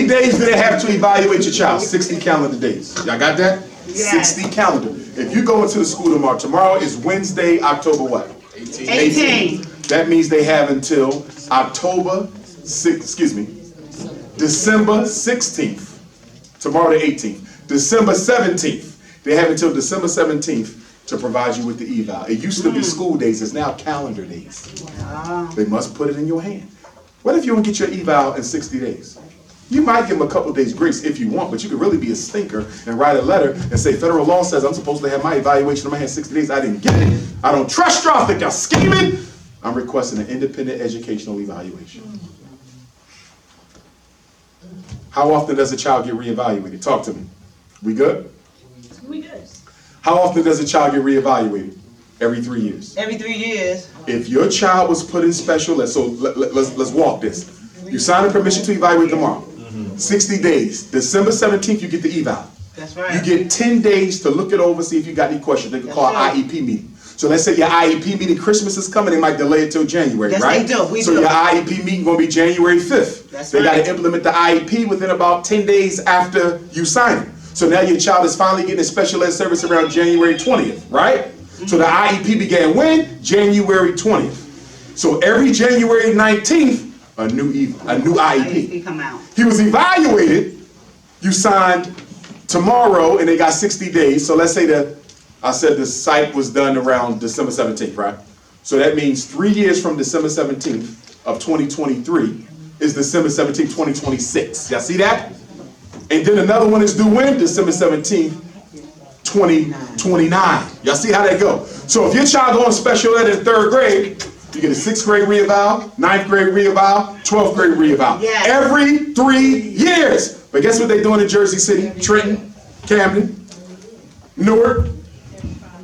many days do they have to evaluate your child? 60 calendar days. Y'all got that? Yes. 60 calendar. If you go into the school tomorrow is Wednesday, October what? 18. That means they have until December 16th. Tomorrow the 18th. December 17th. They have until December 17th to provide you with the eval. It used to be school days, it's now calendar days. Wow. They must put it in your hand. What if you don't get your eval in 60 days? You might give them a couple of days grace if you want, but you could really be a stinker and write a letter and say, federal law says I'm supposed to have my evaluation in my hand 60 days. I didn't get it. I don't trust y'all. Think y'all scheming. I'm requesting an independent educational evaluation. How often does a child get reevaluated? Talk to me. We good? We good. How often does a child get reevaluated? Every 3 years. Every 3 years. If your child was put in special ed, so let's walk this. You sign a permission to evaluate tomorrow. 60 days. December 17th, you get the eval. That's right. You get 10 days to look it over, see if you got any questions. They can call an IEP meeting. So let's say your IEP meeting, Christmas is coming, they might delay it till January, Yes, right? they do. We so do. your IEP meeting going to be January 5th. That's they right. got to implement the IEP within about 10 days after you sign it. So now your child is finally getting a special ed service around January 20th, right? So the IEP began when? January 20th. So every January 19th, a new IEP. Come out. He was evaluated, you signed tomorrow, and they got 60 days. So let's say I said the psych was done around December 17th, right? So that means 3 years from December 17th of 2023 is December 17th, 2026. Y'all see that? And then another one is due when? December 17th, 2029. Y'all see how that go? So if your child going special ed in 3rd grade, you get a 6th grade reeval, 9th grade reeval, 12th grade reeval. Yes. Every 3 years. But guess what they doing in Jersey City, Trenton, Camden, Newark?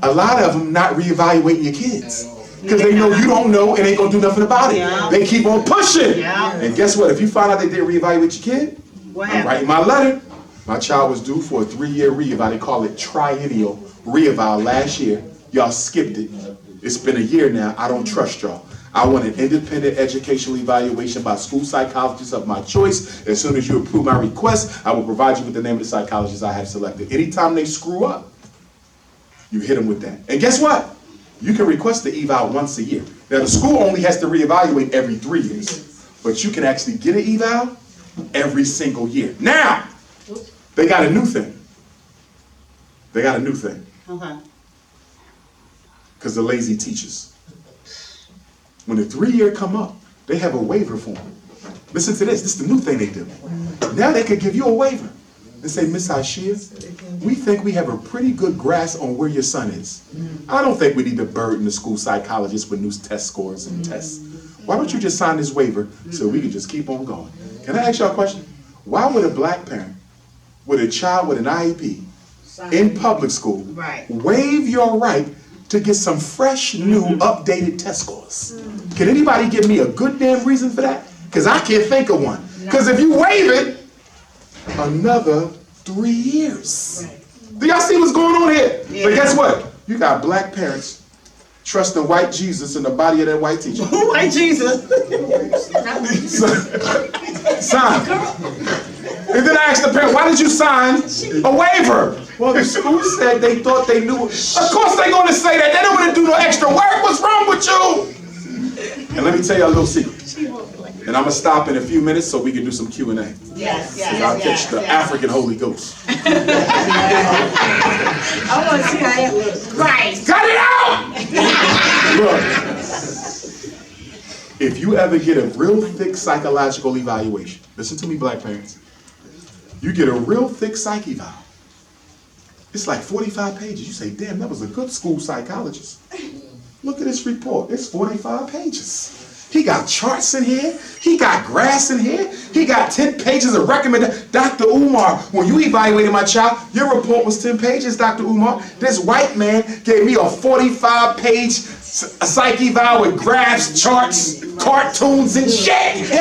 A lot of them not reevaluating your kids. Because they know you don't know and ain't going to do nothing about it. Yeah. They keep on pushing. Yeah. And guess what? If you find out they didn't reevaluate your kid, What I'm happened? writing my letter. My child was due for a 3-year reeval. They call it triennial reeval last year. Y'all skipped it. It's been a year now. I don't trust y'all. I want an independent educational evaluation by school psychologists of my choice. As soon as you approve my request, I will provide you with the name of the psychologist I have selected. Anytime they screw up, you hit them with that. And guess what? You can request the eval once a year. Now the school only has to reevaluate every 3 years, but you can actually get an eval every single year. Now, they got a new thing. They got a new thing. Okay. Because the lazy teachers. When the 3-year come up, they have a waiver form. Listen to this. This is the new thing they do. Now they could give you a waiver and say, Miss Aishia, we think we have a pretty good grasp on where your son is. I don't think we need to burden the school psychologist with new test scores and tests. Why don't you just sign this waiver so we can just keep on going? Can I ask y'all a question? Why would a black parent with a child with an IEP in public school waive your right to get some fresh, new, updated test scores? Can anybody give me a good damn reason for that? Because I can't think of one. Because if you waive it, another 3 years. Do y'all see what's going on here? Yeah. But guess what? You got black parents trusting white Jesus in the body of that white teacher. White Jesus. Sign. And then I asked the parent, why did you sign a waiver? Well, the school said they thought they knew. Of course they're going to say that. They don't want to do no extra work. What's wrong with you? And let me tell you a little secret. And I'm going to stop in a few minutes so we can do some Q&A. Yes, I'll catch the African Holy Ghost. I want to see how it looks. Right. Cut it out! Look, if you ever get a real thick psychological evaluation, listen to me, black parents. You get a real thick psych eval. It's like 45 pages. You say, damn, that was a good school psychologist. Look at this report. It's 45 pages. He got charts in here. He got graphs in here. He got 10 pages of recommendation. Dr. Umar, when you evaluated my child, your report was 10 pages, Dr. Umar. This white man gave me a 45-page psych eval with graphs, charts, cartoons, and shit.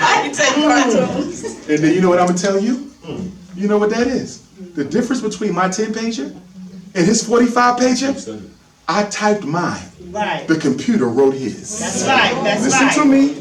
I take cartoons. And then you know what I'm going to tell you? You know what that is? The difference between my 10-pager and his 45-pager? I typed mine. Right. The computer wrote his. That's right. That's Listen right. to me.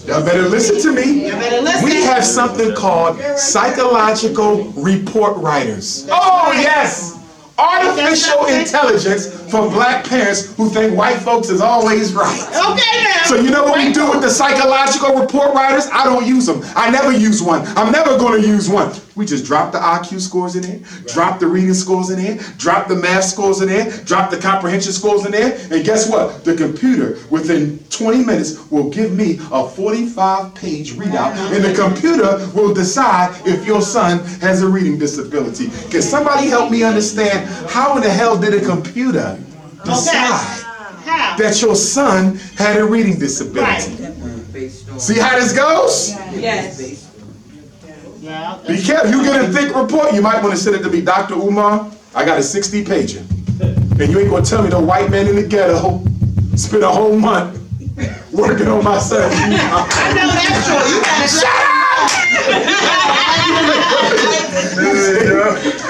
Y'all better listen to me. You better listen. We have something called psychological report writers. Oh, yes. Artificial intelligence for black parents who think white folks is always right. Okay now. So you know what we do with the psychological report writers? I don't use them. I never use one. I'm never going to use one. We just drop the IQ scores in there, drop the reading scores in there, drop the math scores in there, drop the comprehension scores in there, and guess what? The computer within 20 minutes will give me a 45-page readout, and the computer will decide if your son has a reading disability. Can somebody help me understand how in the hell did a computer decide How? that your son had a reading disability? See how this goes? Yes. Yeah. Be careful, you get a thick report, you might want to send it to me, Dr. Umar, I got a 60-pager. And you ain't gonna tell me the white man in the ghetto spent a whole month working on my son. I know that's true. You gotta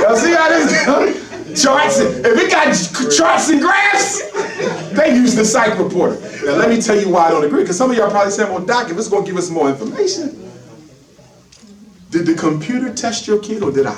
Y'all see how this goes? Charts, if it got charts and graphs, they use the psych reporter. Now let me tell you why I don't agree, because some of y'all probably saying, well, Doc, if it's gonna give us more information, did the computer test your kid or did I?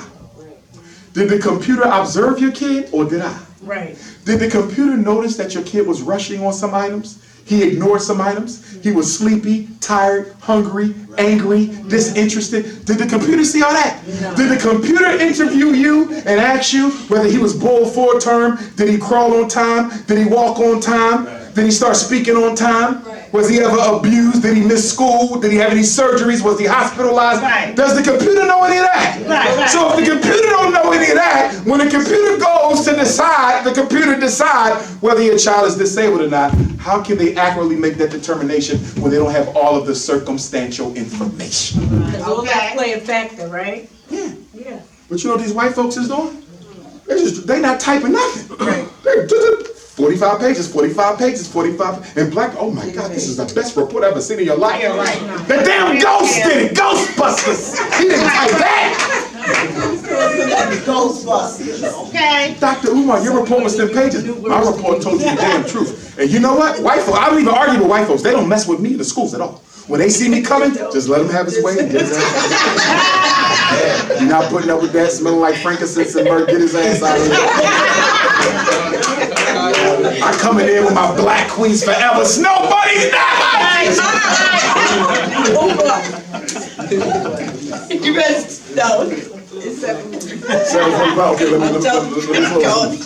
Did the computer observe your kid or did I? Right. Did the computer notice that your kid was rushing on some items? He ignored some items. He was sleepy, tired, hungry, angry, disinterested. Did the computer see all that? No. Did the computer interview you and ask you whether he was bold full term? Did he crawl on time? Did he walk on time? Did he start speaking on time? Was he ever abused? Did he miss school? Did he have any surgeries? Was he hospitalized? Right. Does the computer know any of that? Right. So if the computer don't know any of that, when the computer goes to decide, the computer decide whether your child is disabled or not, how can they accurately make that determination when they don't have all of the circumstantial information? Because all that play a factor, right? Yeah. Yeah. But you know what these white folks is doing? They not typing nothing. They're 45 pages, 45 pages, 45. And black, oh my God, this is the best report I've ever seen in your life. Yeah, right. The damn ghost did it, Ghostbusters. He didn't type that. Ghostbusters. Okay. Dr. Umar, your report was 10 pages. My report told you the damn truth. And you know what? White folks, I don't even argue with white folks. They don't mess with me in the schools at all. When they see me coming, just let him have his way and get his ass out. You're not putting up with that smelling like frankincense and myrrh. Get his ass out of here. I come in there with my black queens forever. Nobody's never! You better no. It's 7:45. Okay, let me close.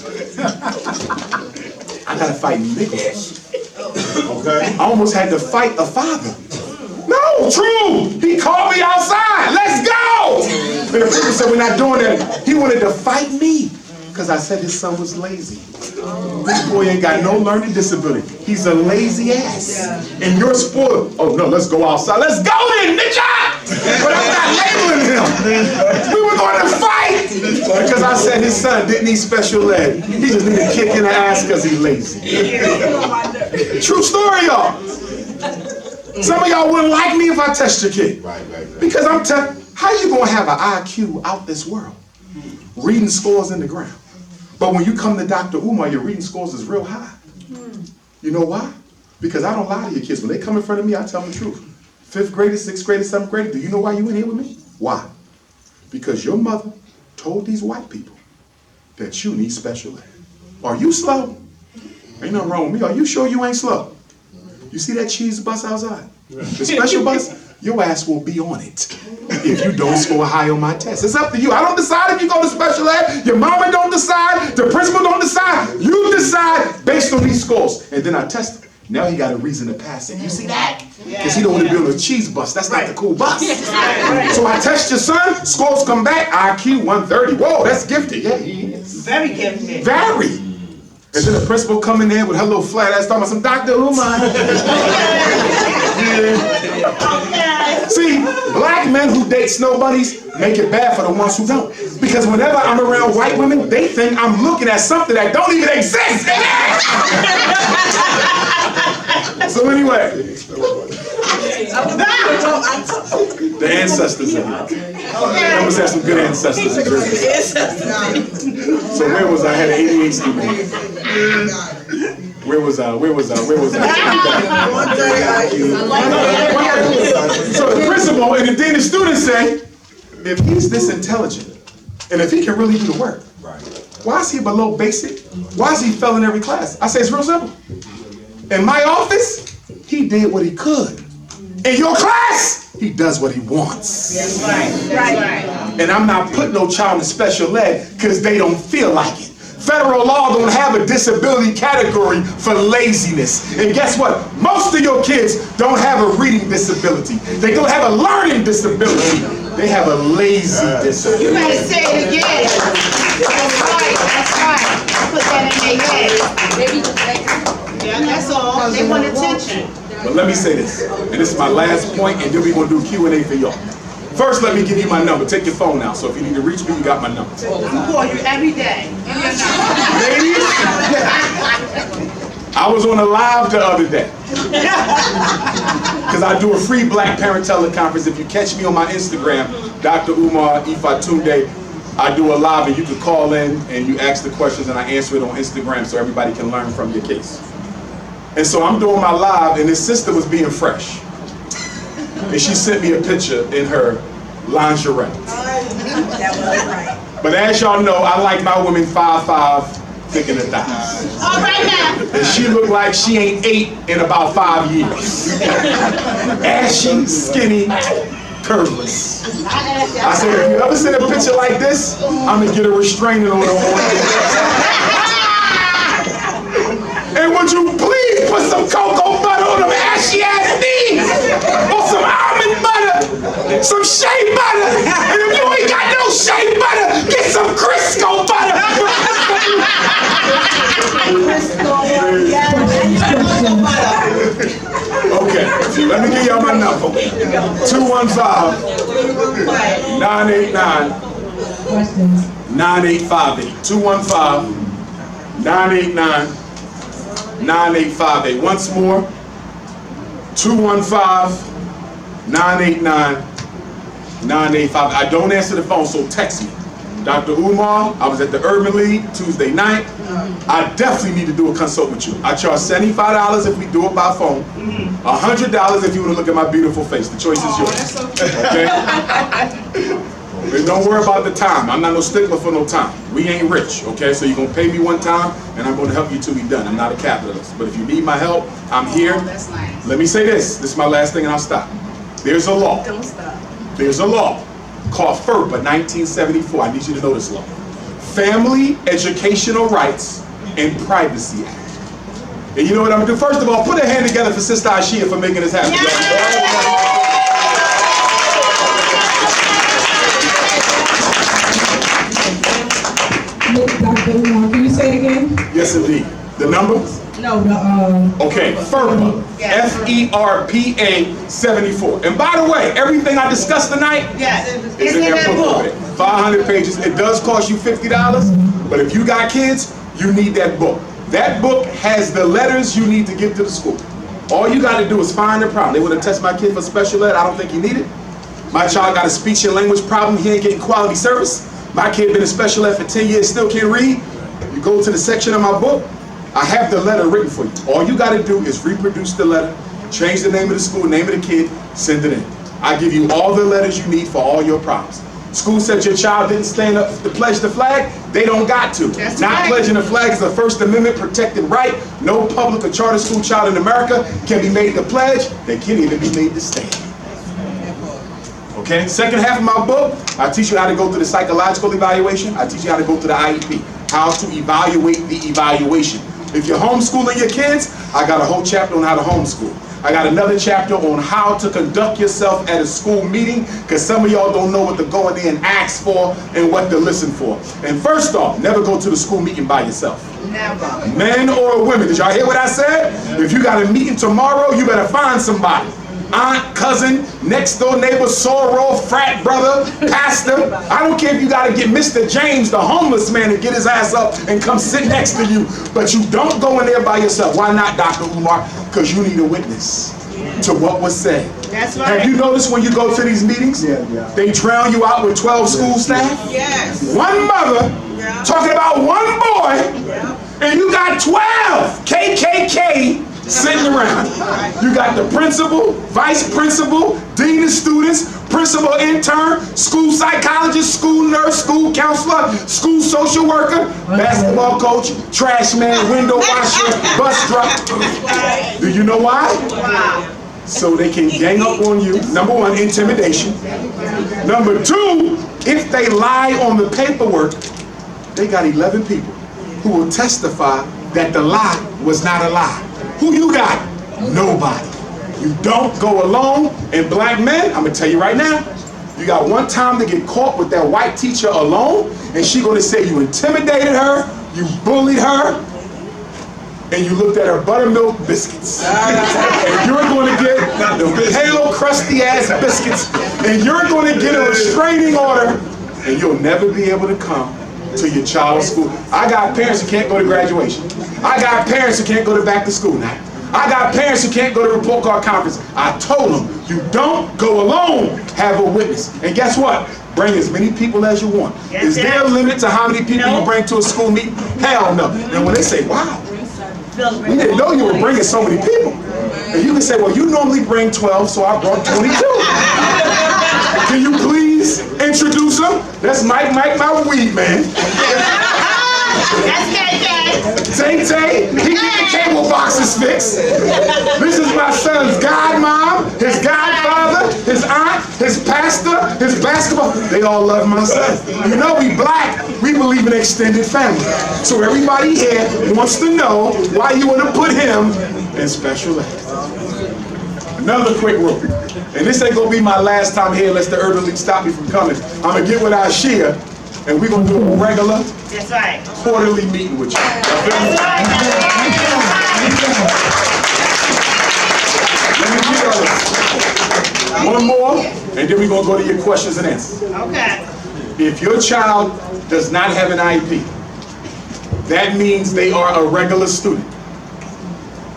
I gotta fight niggers. Okay? I almost had to fight a father. No, true. He called me outside. Let's go. And the people said, we're not doing that. He wanted to fight me because I said his son was lazy. This boy ain't got no learning disability. He's a lazy ass. And you're spoiled. Oh no, let's go outside. Let's go then, nigga. But I'm not labeling him. We were going to fight because I said his son didn't need special ed. He just needed a kick in the ass because he's lazy. True story, y'all. Some of y'all wouldn't like me if I test your kid. Right. Because how you gonna have an IQ out this world? Reading scores in the ground. But when you come to Dr. Umar, your reading scores is real high. You know why? Because I don't lie to your kids. When they come in front of me, I tell them the truth. 5th graders, 6th graders, 7th graders, do you know why you in here with me? Why? Because your mother told these white people that you need special ed. Are you slow? Ain't nothing wrong with me. Are you sure you ain't slow? You see that cheese bus outside? The special bus? Your ass will be on it if you don't score high on my test. It's up to you. I don't decide if you go to special ed. Your mama don't decide. The principal don't decide. You decide based on these scores. And then I test him. Now he got a reason to pass it. You see that? Because he don't want to be on a cheese bus. That's not the cool bus. So I test your son. Scores come back. IQ 130. Whoa, that's gifted. Yeah, he is. Very gifted. Very. And then the principal come in there with her little flat ass talking about some Dr. Umar. See, black men who date snow bunnies make it bad for the ones who don't. Because whenever I'm around white women, they think I'm looking at something that don't even exist. So anyway, the ancestors in here. I must have some good ancestors in here. So where was I? I had an ADHD man. Where was I? So the principal and then the students say, if he's this intelligent, and if he can really do the work, why is he below basic? Why is he failing every class? I say it's real simple. In my office, he did what he could. In your class, he does what he wants. That's right. And I'm not putting no child in special ed because they don't feel like it. Federal law don't have a disability category for laziness. And guess what? Most of your kids don't have a reading disability. They don't have a learning disability. They have a lazy disability. You better say it again. That's right. Put that in their head. Yeah, that's all. They want attention. But let me say this, and this is my last point, and then we're going to do Q&A for y'all. First, let me give you my number. Take your phone out, so if you need to reach me, you got my number. We call you every day. Ladies, I was on a live the other day, because I do a free Black Parent Teleconference. If you catch me on my Instagram, Dr. Umar, Ifatunde, I do a live, and you can call in, and you ask the questions, and I answer it on Instagram, so everybody can learn from your case. And so I'm doing my live, and his sister was being fresh. And she sent me a picture in her lingerie. But as y'all know, I like my women 5'5", thick in the thighs. All right now. And she looked like she ain't ate in about 5 years. Ashy, skinny, curveless. I said, if you ever seen a picture like this, I'm gonna get a restraining order on it. And would you please put some cocoa butter on them ashy ass knees? Or some almond butter? Some shea butter? And if you ain't got no shea butter, get some Crisco butter! Okay, let me give y'all my number. 215-989-9858. 215-989-9858. Once more, 215-989-9858. I don't answer the phone, so text me. Dr. Umar, I was at the Urban League Tuesday night. I definitely need to do a consult with you. I charge $75 if we do it by phone. $100 if you want to look at my beautiful face. The choice is yours. Okay? And don't worry about the time. I'm not no stickler for no time. We ain't rich, okay? So you're going to pay me one time, and I'm going to help you till we done. I'm not a capitalist. But if you need my help, I'm here. That's nice. Let me say this. This is my last thing, and I'll stop. There's a law. Don't stop. There's a law called FERPA 1974. I need you to know this law. Family Educational Rights and Privacy Act. And you know what I'm going to do? First of all, put a hand together for Sister Ashia for making this happen. Dr. Umar, can you say it again? Yes, indeed. The number? No, the Okay, FERPA. F-E-R-P-A 74. And by the way, everything I discussed tonight Yes. is in that book. 500 pages. It does cost you $50, but if you got kids, you need that book. That book has the letters you need to give to the school. All you got to do is find the problem. They would have tested my kid for special ed. I don't think he needed it. My child got a speech and language problem. He ain't getting quality service. My kid been in special ed for 10 years, still can't read. You go to the section of my book, I have the letter written for you. All you got to do is reproduce the letter, change the name of the school, name of the kid, send it in. I give you all the letters you need for all your problems. School said your child didn't stand up to pledge the flag, they don't got to. That's Not right. pledging the flag is a First Amendment protected right. No public or charter school child in America can be made to pledge. They can't even be made to stand. Okay, second half of my book, I teach you how to go through the psychological evaluation. I teach you how to go through the IEP, how to evaluate the evaluation. If you're homeschooling your kids, I got a whole chapter on how to homeschool. I got another chapter on how to conduct yourself at a school meeting, because some of y'all don't know what to go in there and ask for and what to listen for. And first off, never go to the school meeting by yourself. Never. Men or women, did y'all hear what I said? If you got a meeting tomorrow, you better find somebody. Aunt, cousin, next door neighbor, soror, frat brother, pastor. I don't care if you gotta get Mr. James, the homeless man, to get his ass up and come sit next to you. But you don't go in there by yourself. Why not, Dr. Umar? Because you need a witness to what was said. That's right. Have you noticed when you go to these meetings, they drown you out with 12 school staff? Yes. One mother talking about one boy And you got 12 KKK sitting around. You got the principal, vice principal, dean of students, principal intern, school psychologist, school nurse, school counselor, school social worker, basketball coach, trash man, window washer, bus driver. Do you know why? So they can gang up on you. Number one, intimidation. Number two, if they lie on the paperwork, they got 11 people who will testify that the lie was not a lie. Who you got? Nobody. You don't go alone. And black men, I'm gonna tell you right now, you got one time to get caught with that white teacher alone, and she gonna say you intimidated her, you bullied her, and you looked at her buttermilk biscuits. And you're going to get the pale, crusty ass biscuits, and you're going to get a restraining order, and you'll never be able to come to your child's school. I got parents who can't go to graduation. I got parents who can't go to back to school now. I got parents who can't go to report card conference. I told them, you don't go alone, have a witness. And guess what? Bring as many people as you want. Is there a limit to how many people you bring to a school meeting? Hell no. And when they say, wow, we didn't know you were bringing so many people. And you can say, well, you normally bring 12, so I brought 22. Can you please introduce them? That's Mike, my weed man. That's KK. Tay, he get the cable boxes fixed. This is my son's godmom, his godfather, his aunt, his pastor, his basketball. They all love my son. You know we black, we believe in extended family. So everybody here wants to know why you want to put him in special ed. Another quick rule. And this ain't gonna be my last time here unless the Urban League stop me from coming. I'm gonna get with our Shia, and we're gonna do a regular That's right. quarterly meeting with you. That's right. Let me give one more, and then we're gonna go to your questions and answers. Okay. If your child does not have an IEP, that means they are a regular student.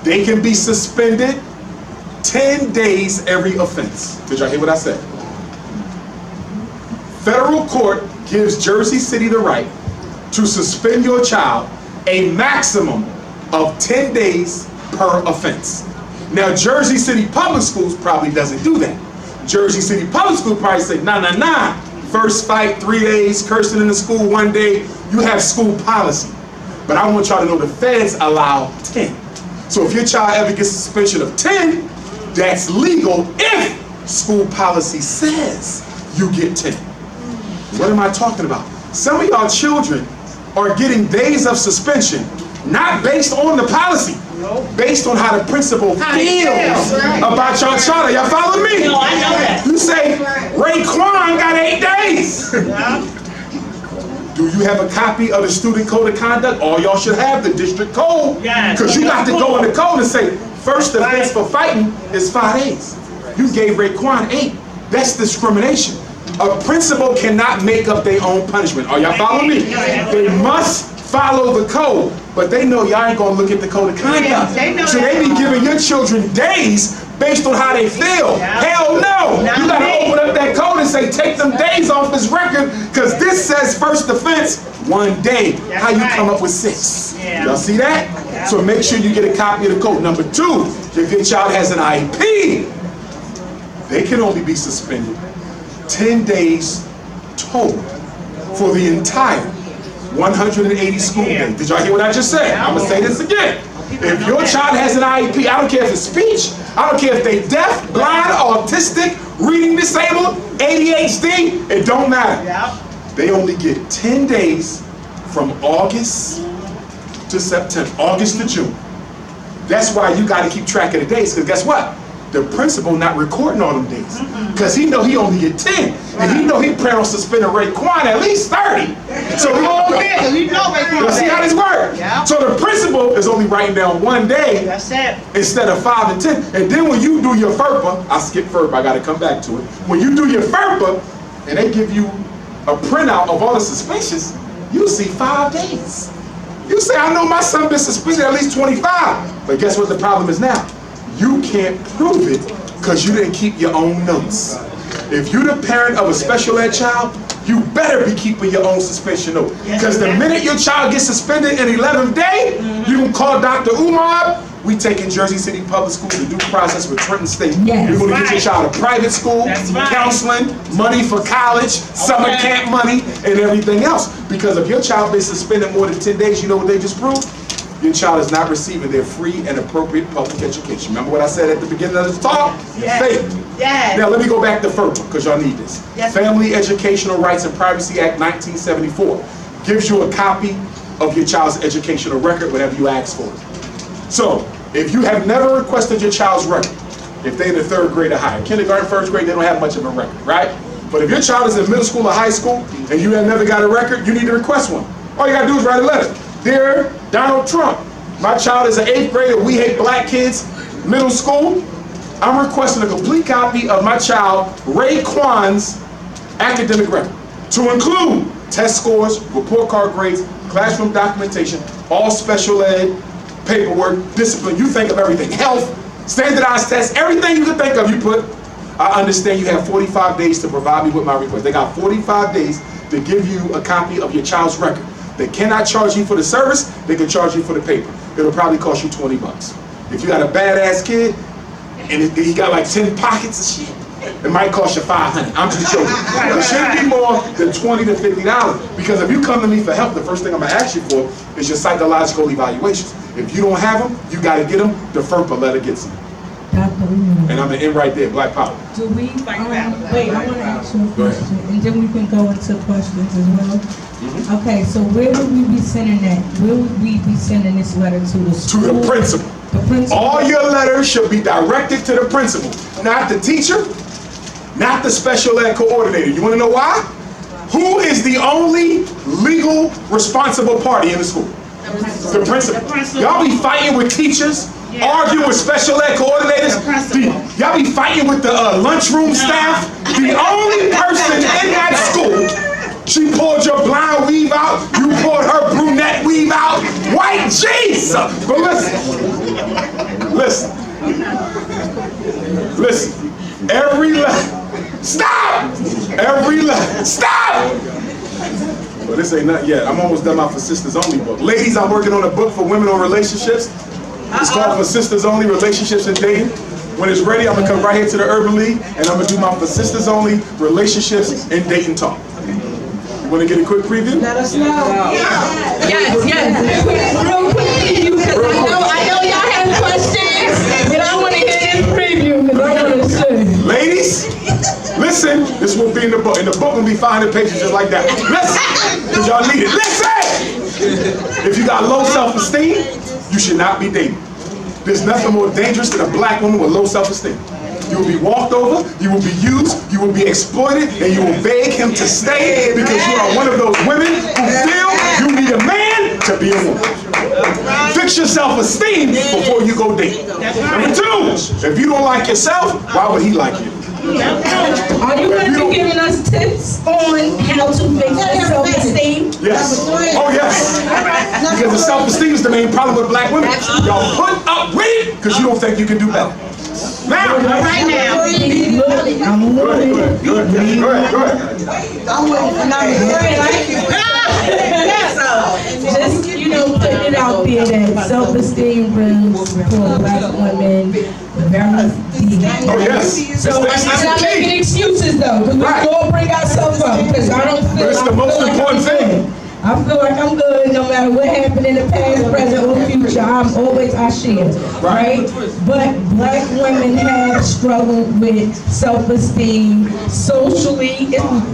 They can be suspended 10 days every offense. Did y'all hear what I said? Federal court gives Jersey City the right to suspend your child a maximum of 10 days per offense. Now, Jersey City Public Schools probably doesn't do that. Jersey City Public School probably say, nah. First fight, 3 days, cursing in the school 1 day. You have school policy. But I want y'all to know the feds allow 10. So if your child ever gets a suspension of 10, that's legal if school policy says you get 10. What am I talking about? Some of y'all children are getting days of suspension, not based on the policy, based on how the principal feels about your child. Y'all follow me? No, I know that. You say, Raekwon got 8 days. Do you have a copy of the student code of conduct? All y'all should have the district code. Because you got to go in the code and say, first offense for fighting is 5 days. You gave Raekwon 8. That's discrimination. A principal cannot make up their own punishment. Are y'all following me? They must follow the code, but they know y'all ain't gonna look at the code of conduct. So they be giving your children days based on how they feel. Hell no! You gotta open up that code and say, take them days off this record, because this says first offense, 1 day. How you come up with 6? Y'all see that? So make sure you get a copy of the code. Number 2, if your child has an IEP, they can only be suspended 10 days total for the entire 180 school days. Did y'all hear what I just said? I'm gonna say this again. If your child has an IEP, I don't care if it's speech, I don't care if they deaf, blind, autistic, reading disabled, ADHD, it don't matter. They only get 10 days from August to September, August to June. That's why you gotta keep track of the days, because guess what? The principal not recording all them days, because he know he only get 10, and he know he plan on suspending Raekwon at least 30. So You know Raekwon. let's see how this works. So the principal is only writing down 1 day That's it. instead of 5 and 10. And then when you do your FERPA, I skip FERPA, I gotta come back to it. When you do your FERPA, and they give you a printout of all the suspensions, you see 5 days. You say, I know my son been suspended at least 25. But guess what the problem is now? You can't prove it because you didn't keep your own notes. If you're the parent of a special ed child, you better be keeping your own suspension note. Because the minute your child gets suspended in 11th day, you can call Dr. Umar. We take in Jersey City Public Schools the due process with Trenton State. Yes. You're going to get your child a private school, counseling, money for college, summer camp money, and everything else. Because if your child been suspended more than 10 days, you know what they just proved? Your child is not receiving their free and appropriate public education. Remember what I said at the beginning of the talk? Yes. Faith. Yes. Now let me go back to FERPA, because y'all need this. Yes. Family Educational Rights and Privacy Act 1974 gives you a copy of your child's educational record whenever you ask for it. So, if you have never requested your child's record, if they're in the 3rd grade or higher, kindergarten, 1st grade, they don't have much of a record, right? But if your child is in middle school or high school and you have never got a record, you need to request one. All you gotta do is write a letter. Dear Donald Trump, my child is an 8th grader, we hate black kids, middle school. I'm requesting a complete copy of my child, Raekwon's academic record, to include test scores, report card grades, classroom documentation, all special ed, paperwork, discipline, you think of everything, health, standardized tests, everything you can think of, you put. I understand you have 45 days to provide me with my request. They got 45 days to give you a copy of your child's record. They cannot charge you for the service, they can charge you for the paper. It'll probably cost you 20 bucks. If you got a badass kid, and he got like 10 pockets of shit, it might cost you $500. I'm just joking. It shouldn't be more than $20 to $50. Because if you come to me for help, the first thing I'm gonna ask you for is your psychological evaluations. If you don't have them, you gotta get them. The FERPA letter gets them. And I'm gonna end right there. Black power. Do we, wait, I want to ask you a Go ahead. question, and then we can go into questions as well. Okay, so where would we be sending that? Where would we be sending this letter to the To school? the principal. The principal? All your letters should be directed to the principal, not the teacher, not the special ed coordinator. You wanna know why? Who is the only legal responsible party in the school? The principal. Y'all be fighting with teachers, arguing with special ed coordinators. Y'all be fighting with the lunchroom staff. The only person in that school, she pulled your blonde weave out, you pulled her brunette weave out. White Jesus! But listen, every letter, stop! Every letter, stop! Well, this ain't nothing yet. I'm almost done my For Sisters Only book. Ladies, I'm working on a book for women on relationships. It's called For Sisters Only, Relationships and Dating. When it's ready, I'm gonna come right here to the Urban League and I'm gonna do my For Sisters Only, Relationships and Dating talk. You wanna get a quick preview? Let us know. Yes. Real quick preview, because I know y'all have questions, and I want to hear this preview, because I want to see. Ladies, listen, this will be in the book. And the book will be 500 pages just like that. Listen, because y'all need it. Listen! If you got low self-esteem, you should not be dating. There's nothing more dangerous than a black woman with low self-esteem. You will be walked over, you will be used, you will be exploited, and you will beg him to stay because you are one of those women who feel you need a man to be a woman. Fix your self-esteem before you go date. Number 2, if you don't like yourself, why would he like you? Are you going to be giving us tips on how to fix your self-esteem? Yes. Oh, yes. Because the self-esteem is the main problem with black women. Y'all put up with it because you don't think you can do better. Now, Right now. I'm go with ahead, it. go ahead, go ahead, go ahead. I'm with it. Just, putting it out there that self-esteem rules for black women very deep. Oh, yes. So I'm not making excuses though, because we all bring ourselves up, because I don't feel. But it's the most important thing. I feel like I'm good no matter what happened in the past, present, or future. I share, right? But black women have struggled with self-esteem socially.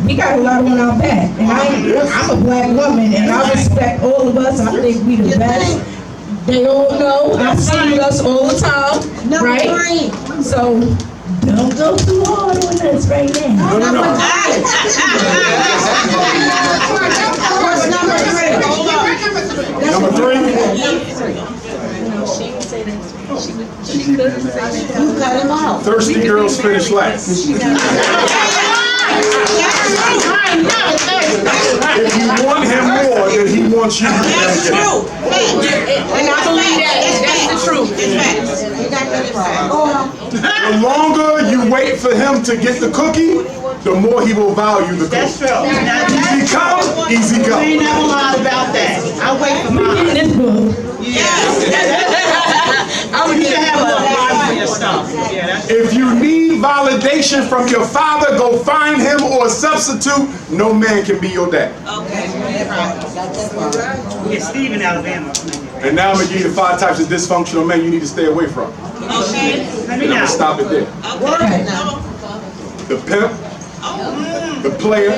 We got a lot on our back, and I'm a black woman, and I respect all of us. I think we the best. They all know. I see us all the time, right? So don't go too hard on us right now. No. Number 3. You cut him out. Thirsty girls finish last. If you want him more than he wants you, That's true. And I believe that. That's the truth. You got that right. The longer you wait for him to get the cookie, the more he will value the cookie. That's true. Easy come, easy go. We ain't never lied about that. I wait for mine. This book. I would need to have a little line for your stuff. Yeah, that's If you need validation from your father, go find him or a substitute. No man can be your dad. yeah, Steve in Alabama. And now I'm gonna give you the 5 types of dysfunctional men you need to stay away from. Let me And I'm know. gonna stop it there. The pimp, the player,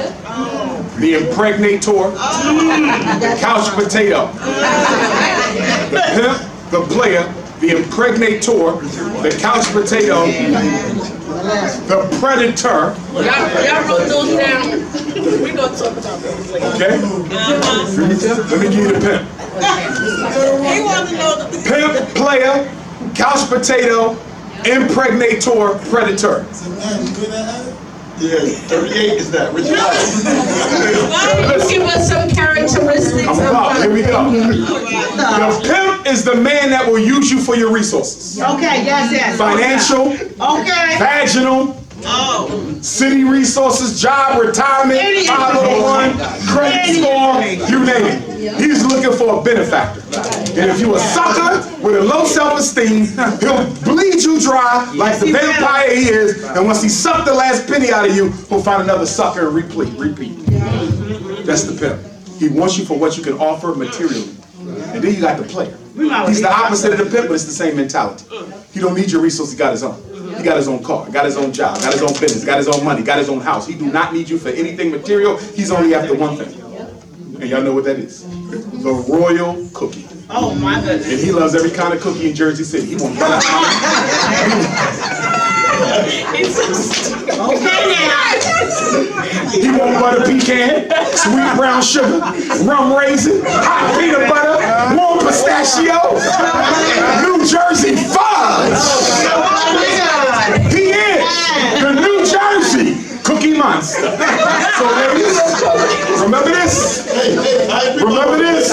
the impregnator, the couch potato. The pimp, the player, the impregnator, the couch potato, the predator. Y'all wrote those down. We gonna talk about those later. Okay? Let me give you the pimp. He wants to know the Pimp, player, couch potato, impregnator, predator. Yeah, 38 is that. Which one? Give us some characteristics I'm about, here we go. The pimp is the man that will use you for your resources. Okay, yes. Financial, Okay. vaginal, city resources, job, retirement, 501, credit score, you name it. He's looking for a benefactor. And if you a sucker with a low self-esteem, he'll bleed you dry like the vampire he is, and once he sucked the last penny out of you, he'll find another sucker and repeat. That's the pimp. He wants you for what you can offer materially. And then you got the player. He's the opposite of the pimp, but it's the same mentality. He don't need your resources, he got his own. He got his own car, got his own job, got his own business, got his own money, got his own house. He do not need you for anything material. He's only after one thing. And y'all know what that is. The royal cookie. Oh my goodness. And he loves every kind of cookie in Jersey City. He wants butter. Okay now. He wants butter pecan, sweet brown sugar, rum raisin, hot peanut butter, warm pistachio, New Jersey fudge. He is the New Jersey Cookie Monster. So ladies, remember this? Remember this?